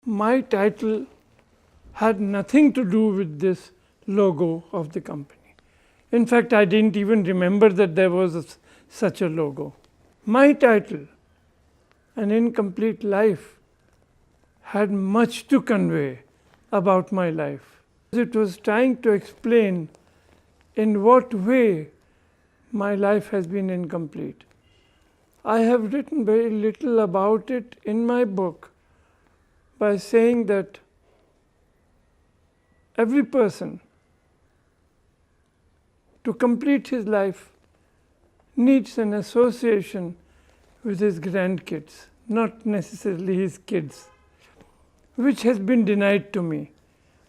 my title had nothing to do with this logo of the company. In fact, I didn't even remember that there was such a logo. My title, An Incomplete Life, had much to convey about my life. It was trying to explain in what way my life has been incomplete. I have written very little about it in my book by saying that every person, to complete his life, needs an association with his grandkids, not necessarily his kids, which has been denied to me.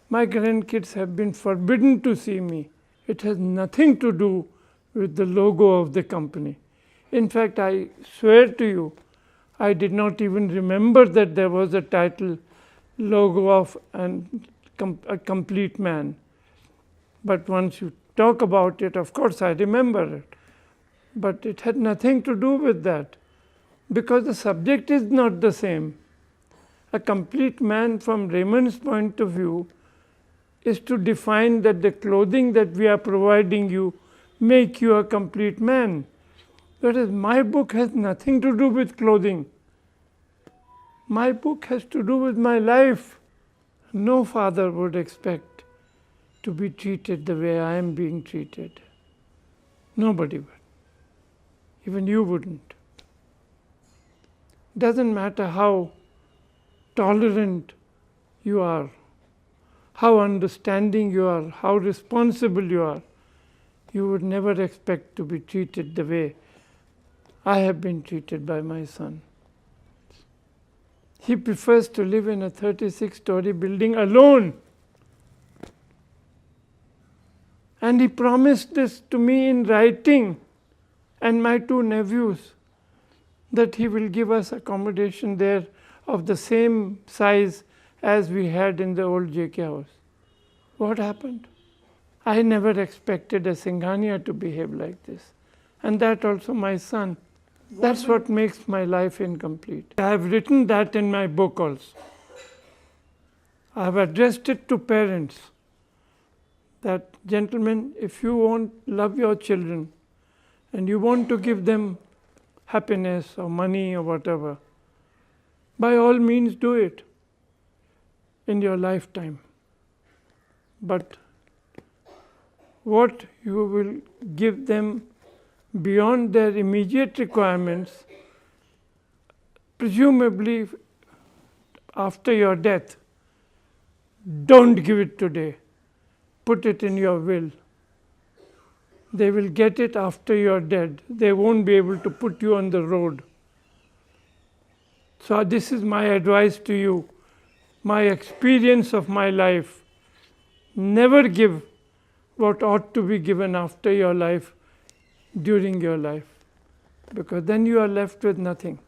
My grandkids have been forbidden to see me. It has nothing to do with the logo of the company. In fact, I swear to you, I did not even remember that there was a title logo of a complete man. But once you talk about it, of course I remember it. But it had nothing to do with that, because the subject is not the same. A complete man, from Raymond's point of view, is to define that the clothing that we are providing you make you a complete man. Whereas my book has nothing to do with clothing. My book has to do with my life. No father would expect to be treated the way I am being treated. Nobody would. Even you wouldn't. Doesn't matter how tolerant you are, how understanding you are, how responsible you are, you would never expect to be treated the way I have been treated by my son. He prefers to live in a 36-story building alone. And he promised this to me in writing, and my two nephews, that he will give us accommodation there of the same size as we had in the old JK house. What happened? I never expected a Singhania to behave like this. And that also my son. That's what makes my life incomplete. I have written that in my book also. I have addressed it to parents that, gentlemen, if you love your children and you want to give them happiness or money or whatever, by all means do it in your lifetime. But what you will give them beyond their immediate requirements, presumably after your death, don't give it today. Put it in your will. They will get it after you're dead. They won't be able to put you on the road. So this is my advice to you, my experience of my life. Never give what ought to be given after your life, during your life, because then you are left with nothing.